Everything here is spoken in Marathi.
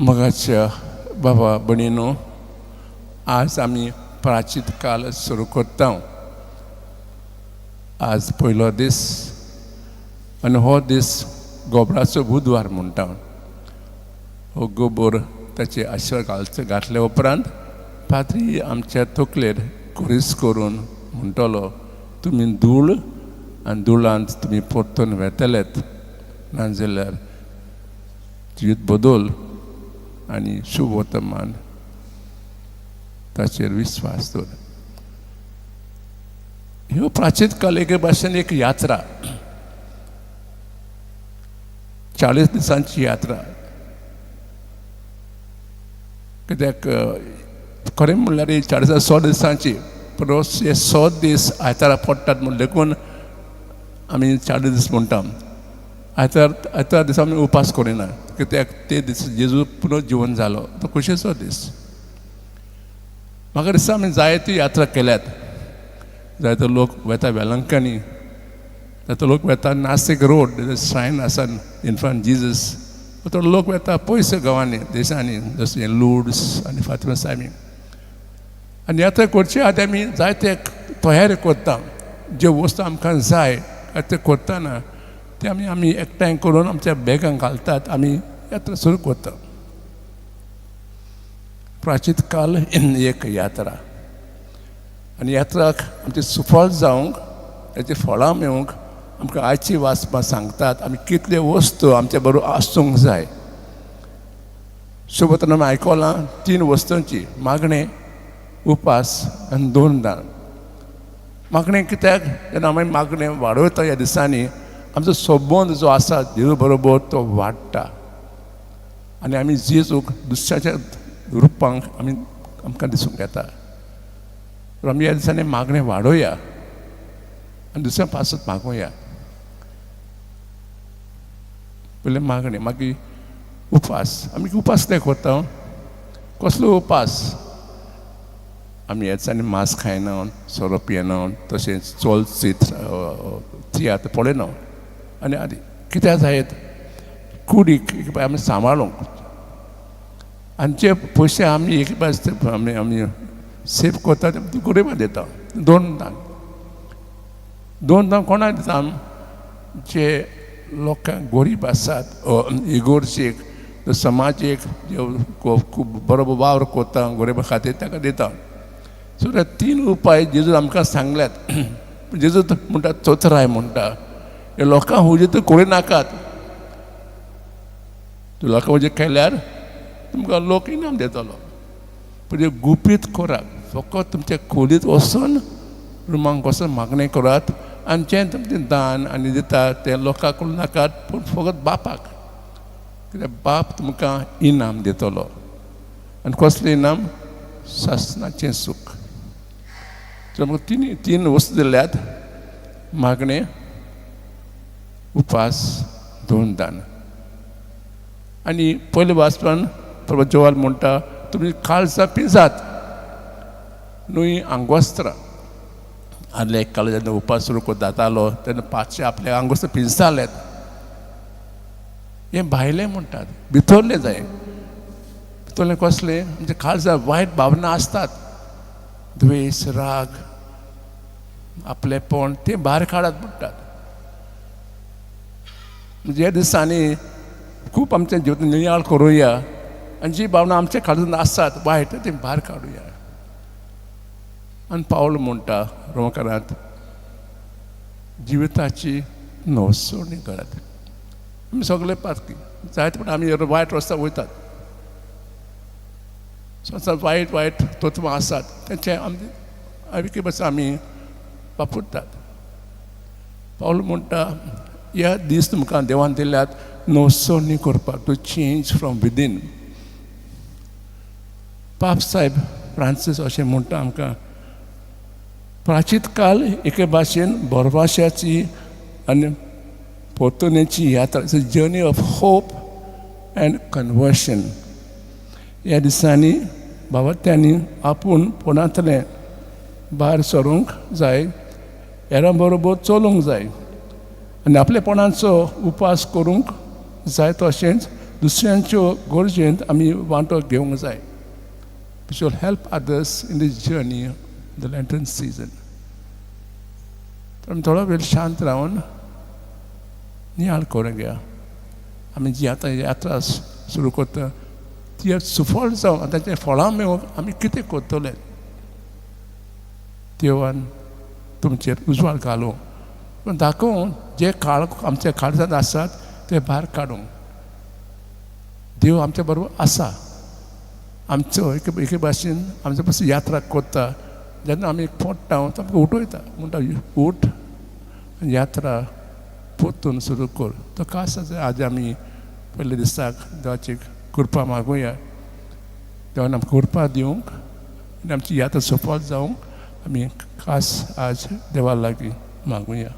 मगाच्या बाबा भणीनो, आज आमी प्राचीत काल सुरू करता. आज पयलो दीस आनी हो दीस गोबराचो बुधवार म्हणटा. हो गोबोर ताचे आशीर्वाद घातले उपरांत पाद्री आमच्या तकलेर कुरीस करून म्हणटलो, तुमी धूळ आनी धुळांत तुमी परतून वेतलेत, नाजाल्यार जीत बदल आनी शुभ वर्तमान ताचेर विश्वास दवर. ह्यो प्राचीन काल एके भाशेन एक यात्रा, 40 दिसांची यात्रा. कित्याक खरें म्हणल्यार 100 दिसांची, पूण हे 100 दीस आयतारा पडटात म्हण देखून आमी 40 दीस म्हणटा. आयतार दिसा आमी उपास करिना, कित्याक ते दीस जेजू पुनर्जीवन जालो, तो खोशयेचो दीस. म्हाका दिसता आमी जायती यात्रा केल्यात. जायते लोक वेता वेलंकनी, जायते लोक वेता नासिक रोड, श्रायन आसा इन फ्रंट जीजस. थोडे लोक वेता पयस गांवांनी देशांनी, जशें लुड्स आनी फातिमा सामी. आनी यात्रा करचे आदी आमी जायते तयारी करता. ज्यो वस्तू आमकां जाय ते करतना ते आमी एकठांय करून आमच्या बॅगांक घालतात. आमी यात्रा सुरू करता. प्राचीन काल एक यात्रा, आनी यात्राक आमचे सुफळ जावंक, ताची फळां मेळूंक आमकां आयची वाचपां सांगतात आमी कितल्यो वस्तू आमचे बरोबर आसूंक जाय. सोबत आमी आयकलां 3 वस्तूंची, मागणें, उपास आनी 2 दान. मागणें कित्याक, जेन्ना आमी मागणें वाडयता ह्या दिसांनी आमचो संबंद जो आसा जेजू बरोबर तो वाडटा आनी आमी जेजूक दुसऱ्याच्या रुपांक आमकां दिसूंक येता. आमी ह्या दिसांनी मागणें वाडोवया आनी दुसऱ्या पासून मागोवया. पयलें मागणें, मागीर उपास. आमी उपास कितें करता? कसलो उपास? आमी ह्या दिसांनी मांस खायना, सोरो पियेना, तशेंच चोल तियात्र पळयना. आनी आदी कित्याक जायत? कुडीक आमी सांबाळूंक, आनी जे पयशे आमी एक आमी सेव करता ते गरिबांक दिता. 2 दान. 2 दान कोणाक दिता? जे लोकांक गरीब आसात, इगोर्जेक, समाजीक, जे खूब बरोबर वावर करता गरिबां खातीर, ताका दिता. सो 3 उपाय जेजू आमकां सांगल्यात. जेजू म्हणटा चोथराय म्हणटा, हे लोकांक हुजे तूं करिनाकात. तूं लोकांक हुजे केल्यार तुमकां लोक इनाम दितलो. पूण हे गुपीत करात. फकत तुमच्या खोलीत वचून रुमांक वचून मागणें करात आनी जें तुमचें दान आनी दितात तें लोकांक करूं नाकात, पूण फकत बापाक. कित्याक बाप तुमकां इनाम दितलो. आनी कसलें इनाम? सासणाचें सूख. सो म्हाका 3 वस्तू दिल्यात, मागणें, उपास, 2 दान. आनी पयले वाचपान प्रभू जोवाल म्हणटा, तुमी काळजां पिंजात, न्हय आंगवस्त्रां. आदले काळ जेन्ना उपास सुरू जातालो तेन्ना पांचशे आपले आंगवस्त्र पिंजताले. हें भायलें म्हणटात, भितरलें जाय. भितरलें कसलें? म्हणजे काळजां वायट भावना आसतात, द्वेश, राग, आपलेपण, तें भायर काडात म्हणटात. म्हणजे ह्या दिसांनी खूब आमच्या जिवितांत नियाळ करुया आनी जी भावना आमच्या काळजांत आसात वायट ती भायर काडुया. आनी पावल म्हणटा रोमकारांत, जिविताची नवसोणी करात. आमी सगळे पातकी जायते पण आमी वायट रस्त्यार वयतात. वायट तत्वां आसात तेंचे आमी वापरतात. पावल म्हणटा, ह्या दीस तुमकां देवान दिल्यात नवसोणी करपाक, टू चेंज फ्रॉम विदीन. पाप साहेब फ्रांसीस अशें म्हणटा आमकां, प्राचीन काल एके भाशेन बरवाशाची आनी परतुनेची यात्रा, it's a journey of hope and conversion. ह्या दिसांनी भावार्थ्यांनी आपूण पोनांतलें भायर सरूंक जाय, हेरां बरोबर चलूंक जाय आनी आपलेपणाचो उपास करूंक जाय. तशेंच दुसऱ्यांच्यो गरजेंत आमी वांटो घेवंक जाय which will help others in this journey the Lenten season. तर आमी थोडो वेळ शांत रावन नियाळ करूंक घेया. आमी जी आतां यात्रा सुरू करता ती सुफळ जावं आनी ताचें फळां मेळोवंक आमी कितें करतले देवान तुमचेर उजवाड घालूं पूण दाखोवन जे काळ आमच्या काळजांत आसात ते भायर काडूंक देव आमच्या बरोबर आसा. आमचो एके भाशेन आमचे पासून यात्रा करता जेन्ना आमी पडटा तो आमकां उठयता म्हणटा उठ यात्रा परतून सुरू कर. तो कास आज आमी पयले दिसाक देवाची कृपा मागुया. देवान आमकां कृपा दिवंक आनी आमची यात्रा सफल जावंक आमी खास आज देवा लागीं मागुया.